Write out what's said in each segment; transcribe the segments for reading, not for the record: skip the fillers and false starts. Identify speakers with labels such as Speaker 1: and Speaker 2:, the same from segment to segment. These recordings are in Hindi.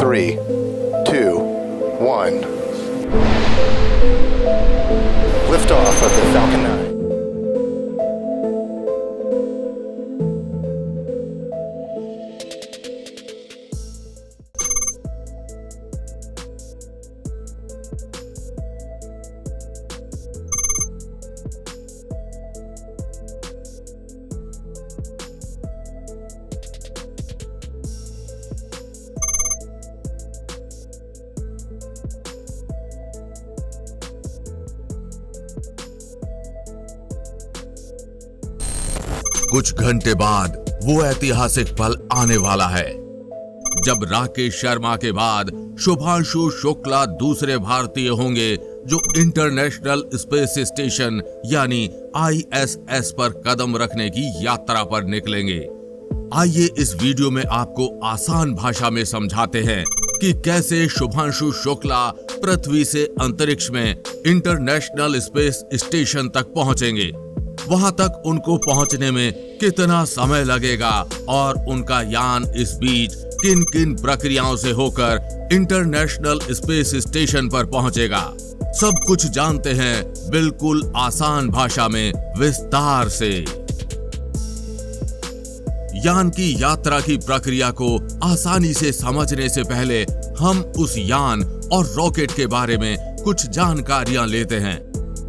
Speaker 1: 3, 2, 1. Liftoff of the Falcon 9.
Speaker 2: कुछ घंटे बाद वो ऐतिहासिक पल आने वाला है जब राकेश शर्मा के बाद शुभांशु शुक्ला दूसरे भारतीय होंगे जो इंटरनेशनल स्पेस स्टेशन यानी ISS पर कदम रखने की यात्रा पर निकलेंगे। आइए इस वीडियो में आपको आसान भाषा में समझाते हैं कि कैसे शुभांशु शुक्ला पृथ्वी से अंतरिक्ष में इंटरनेशनल स्पेस स्टेशन तक पहुंचेंगे। वहां तक उनको पहुंचने में कितना समय लगेगा और उनका यान इस बीच किन किन प्रक्रियाओं से होकर इंटरनेशनल स्पेस स्टेशन पर पहुंचेगा, सब कुछ जानते हैं बिल्कुल आसान भाषा में विस्तार से। यान की यात्रा की प्रक्रिया को आसानी से समझने से पहले हम उस यान और रॉकेट के बारे में कुछ जानकारियां लेते हैं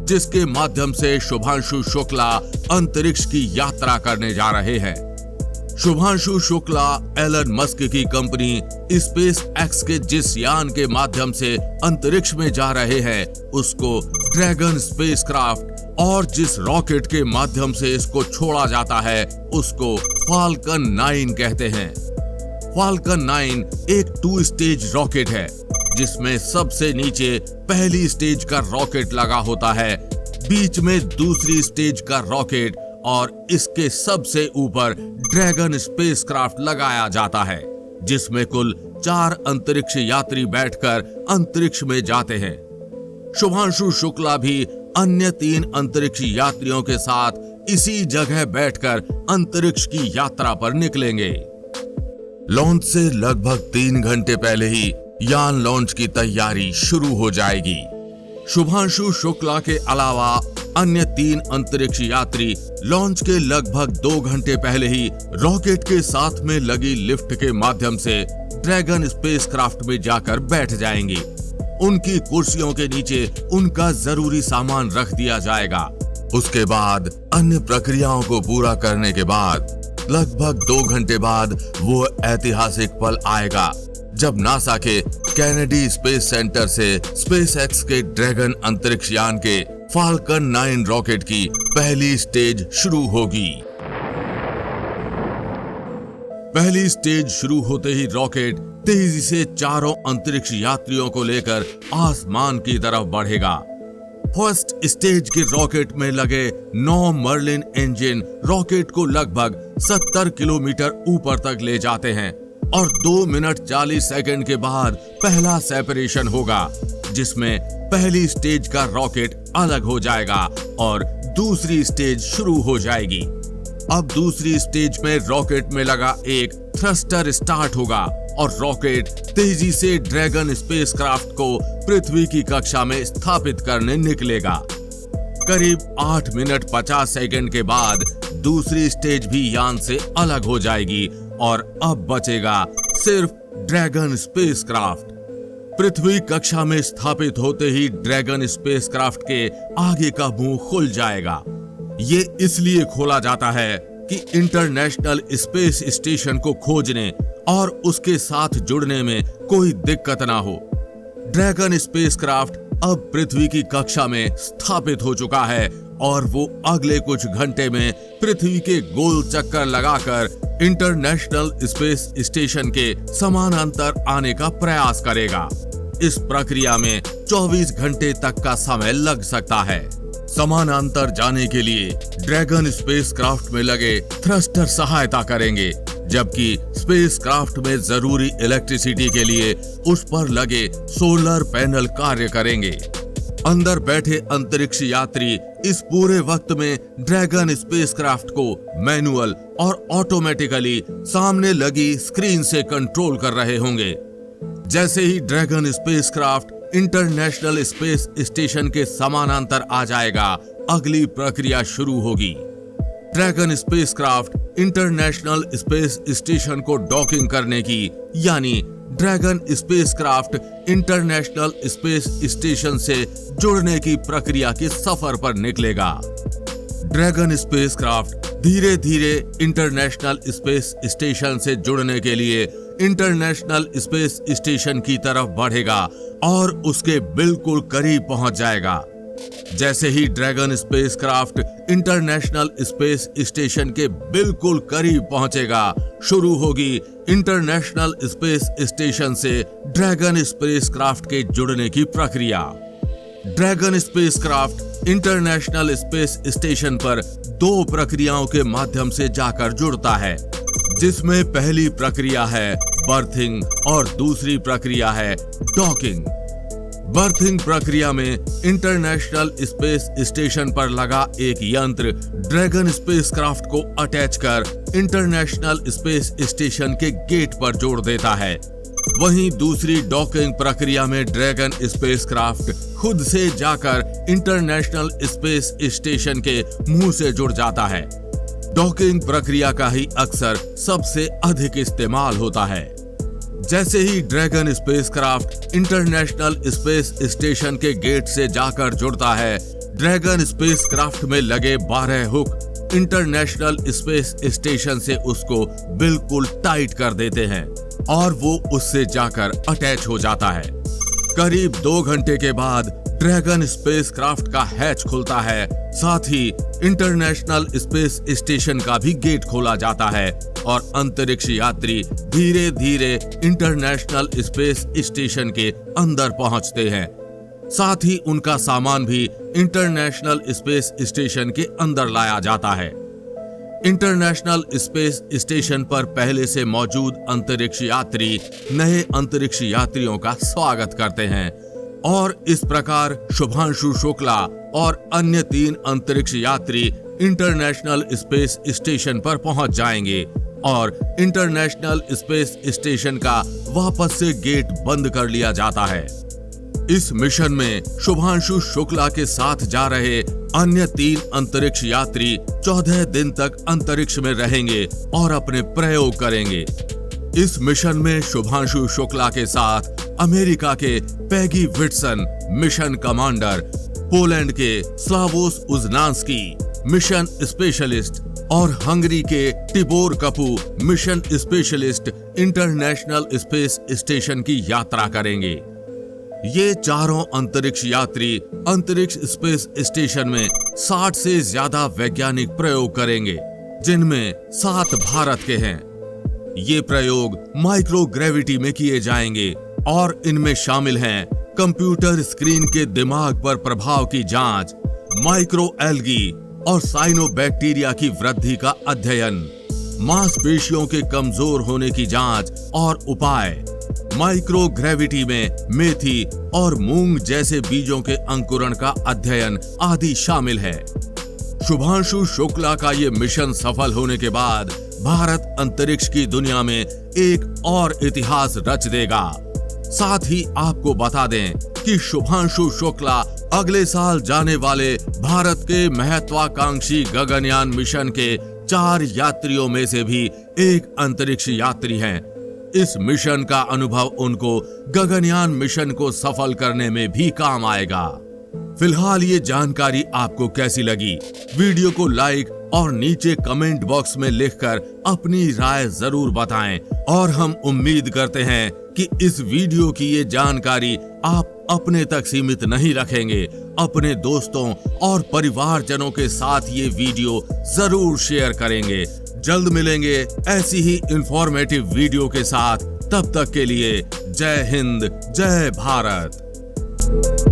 Speaker 2: जिसके माध्यम से शुभांशु शुक्ला अंतरिक्ष की यात्रा करने जा रहे हैं। शुभांशु शुक्ला एलन मस्क की कंपनी स्पेस एक्स के जिस यान के माध्यम से अंतरिक्ष में जा रहे हैं उसको ड्रैगन स्पेसक्राफ्ट और जिस रॉकेट के माध्यम से इसको छोड़ा जाता है उसको फाल्कन 9 कहते हैं। फाल्कन 9 एक 2 स्टेज रॉकेट है जिसमें सबसे नीचे पहली स्टेज का रॉकेट लगा होता है, बीच में दूसरी स्टेज का रॉकेट और इसके सबसे ऊपर ड्रैगन स्पेसक्राफ्ट लगाया जाता है जिसमें कुल 4 अंतरिक्ष यात्री बैठकर अंतरिक्ष में जाते हैं। शुभांशु शुक्ला भी अन्य 3 अंतरिक्ष यात्रियों के साथ इसी जगह बैठकर अंतरिक्ष की यात्रा पर निकलेंगे। लॉन्च से लगभग 3 घंटे पहले ही यान लॉन्च की तैयारी शुरू हो जाएगी। शुभांशु शुक्ला के अलावा अन्य 3 अंतरिक्ष यात्री लॉन्च के लगभग 2 घंटे पहले ही रॉकेट के साथ में लगी लिफ्ट के माध्यम से ड्रैगन स्पेसक्राफ्ट में जाकर बैठ जाएंगे। उनकी कुर्सियों के नीचे उनका जरूरी सामान रख दिया जाएगा। उसके बाद अन्य प्रक्रियाओं को पूरा करने के बाद लगभग 2 घंटे बाद वो ऐतिहासिक पल आएगा जब नासा के कैनेडी स्पेस सेंटर से स्पेस एक्स के ड्रैगन अंतरिक्ष यान के फाल्कन 9 रॉकेट की पहली स्टेज शुरू होगी। पहली स्टेज शुरू होते ही रॉकेट तेजी से चारों अंतरिक्ष यात्रियों को लेकर आसमान की तरफ बढ़ेगा। फर्स्ट स्टेज के रॉकेट में लगे 9 मर्लिन इंजन रॉकेट को लगभग 70 किलोमीटर ऊपर तक ले जाते हैं और 2 मिनट 40 सेकंड के बाद पहला सेपरेशन होगा जिसमें पहली स्टेज का रॉकेट अलग हो जाएगा और दूसरी स्टेज शुरू हो जाएगी। अब दूसरी स्टेज में रॉकेट में लगा एक थ्रस्टर स्टार्ट होगा और रॉकेट तेजी से ड्रैगन स्पेसक्राफ्ट को पृथ्वी की कक्षा में स्थापित करने निकलेगा। करीब 8 मिनट 50 सेकंड के बाद दूसरी स्टेज भी यान से अलग हो जाएगी और अब बचेगा सिर्फ ड्रैगन स्पेसक्राफ्ट। पृथ्वी कक्षा में स्थापित होते ही ड्रैगन स्पेसक्राफ्ट के आगे का मुंह खुल जाएगा। ये इसलिए खोला जाता है कि इंटरनेशनल स्पेस स्टेशन को खोजने और उसके साथ जुड़ने में कोई दिक्कत ना हो। ड्रैगन स्पेसक्राफ्ट अब पृथ्वी की कक्षा में स्थापित हो चुका है और वो अगले कुछ घंटे में पृथ्वी के गोल चक्कर लगाकर इंटरनेशनल स्पेस स्टेशन के समानांतर आने का प्रयास करेगा। इस प्रक्रिया में 24 घंटे तक का समय लग सकता है। समानांतर जाने के लिए ड्रैगन स्पेसक्राफ्ट में लगे थ्रस्टर सहायता करेंगे, जबकि स्पेसक्राफ्ट में जरूरी इलेक्ट्रिसिटी के लिए उस पर लगे सोलर पैनल कार्य करेंगे। अंदर बैठे अंतरिक्ष यात्री इस पूरे वक्त में ड्रैगन स्पेसक्राफ्ट को मैनुअल और ऑटोमेटिकली सामने लगी स्क्रीन से कंट्रोल कर रहे होंगे। जैसे ही Dragon spacecraft International Space Station के समानांतर आ जाएगा, अगली प्रक्रिया शुरू होगी। Dragon spacecraft International Space Station को डॉकिंग करने की, यानी Dragon spacecraft International Space Station से जुड़ने की प्रक्रिया के सफर पर निकलेगा। ड्रैगन स्पेसक्राफ्ट धीरे धीरे इंटरनेशनल स्पेस स्टेशन से जुड़ने के लिए इंटरनेशनल स्पेस स्टेशन की तरफ बढ़ेगा और उसके बिल्कुल करीब पहुंच जाएगा। जैसे ही Dragon spacecraft International Space Station के बिल्कुल करीब पहुंचेगा, शुरू होगी इंटरनेशनल स्पेस स्टेशन से ड्रैगन स्पेसक्राफ्ट के जुड़ने की प्रक्रिया। Dragon spacecraft International Space Station पर 2 प्रक्रियाओं के माध्यम से जाकर जुड़ता है, जिसमें पहली प्रक्रिया है बर्थिंग और दूसरी प्रक्रिया है डॉकिंग। बर्थिंग प्रक्रिया में इंटरनेशनल स्पेस स्टेशन पर लगा एक यंत्र ड्रैगन स्पेसक्राफ्ट को अटैच कर इंटरनेशनल स्पेस स्टेशन के गेट पर जोड़ देता है। वहीं दूसरी डॉकिंग प्रक्रिया में ड्रैगन स्पेसक्राफ्ट खुद से जाकर इंटरनेशनल स्पेस स्टेशन के मुंह से जुड़ जाता है। डॉकिंग प्रक्रिया का ही अक्सर सबसे अधिक इस्तेमाल होता है। जैसे ही Dragon spacecraft International Space Station के गेट से जाकर जुड़ता है, ड्रैगन स्पेसक्राफ्ट में लगे 12 हुक इंटरनेशनल स्पेस स्टेशन से उसको बिल्कुल टाइट कर देते हैं और वो उससे जाकर अटैच हो जाता है। करीब 2 घंटे के बाद ड्रैगन स्पेसक्राफ्ट का हैच खुलता है, साथ ही इंटरनेशनल स्पेस स्टेशन का भी गेट खोला जाता है और अंतरिक्ष यात्री धीरे धीरे इंटरनेशनल स्पेस स्टेशन के अंदर पहुंचते हैं। साथ ही उनका सामान भी इंटरनेशनल स्पेस स्टेशन के अंदर लाया जाता है। इंटरनेशनल स्पेस स्टेशन पर पहले से मौजूद अंतरिक्ष यात्री नए अंतरिक्ष यात्रियों का स्वागत करते हैं और इस प्रकार शुभांशु शुक्ला और अन्य 3 अंतरिक्ष यात्री इंटरनेशनल स्पेस स्टेशन पर पहुंच जाएंगे और इंटरनेशनल स्पेस स्टेशन का वापस से गेट बंद कर लिया जाता है। इस मिशन में शुभांशु शुक्ला के साथ जा रहे अन्य 3 अंतरिक्ष यात्री 14 दिन तक अंतरिक्ष में रहेंगे और अपने प्रयोग करेंगे। इस मिशन में शुभांशु शुक्ला के साथ अमेरिका के पैगी विट्सन मिशन कमांडर, पोलैंड के स्लावोस उजनांस्की मिशन स्पेशलिस्ट और हंगरी के Tibor Kapu mission specialist international Space station की यात्रा करेंगे। ये चारों अंतरिक्ष यात्री अंतरिक्ष स्पेस स्टेशन में 60 से ज्यादा वैज्ञानिक प्रयोग करेंगे, जिनमें 7 भारत के हैं। ये प्रयोग माइक्रोग्रेविटी में किए जाएंगे और इनमें शामिल हैं कंप्यूटर स्क्रीन के दिमाग पर प्रभाव की जांच, माइक्रो एल्गी और साइनोबैक्टीरिया की वृद्धि का अध्ययन, मांसपेशियों के कमजोर होने की जांच और उपाय, माइक्रोग्रेविटी में मेथी और मूंग जैसे बीजों के अंकुरण का अध्ययन आदि शामिल है। शुभांशु शुक्ला का ये मिशन सफल होने के बाद भारत अंतरिक्ष की दुनिया में एक और इतिहास रच देगा। साथ ही आपको बता दें कि शुभांशु शुक्ला अगले साल जाने वाले भारत के महत्वाकांक्षी गगनयान मिशन के 4 यात्रियों में से भी एक अंतरिक्ष यात्री हैं। इस मिशन का अनुभव उनको गगनयान मिशन को सफल करने में भी काम आएगा। फिलहाल ये जानकारी आपको कैसी लगी? वीडियो को लाइक और नीचे कमेंट बॉक्स में लिखकर अपनी राय जरूर बताएं और हम उम्मीद करते हैं कि इस वीडियो की ये जानकारी आप अपने तक सीमित नहीं रखेंगे। अपने दोस्तों और परिवारजनों के साथ ये वीडियो जरूर शेयर करेंगे। जल्द मिलेंगे ऐसी ही इंफॉर्मेटिव वीडियो के साथ। तब तक के लिए जय हिंद, जय भारत।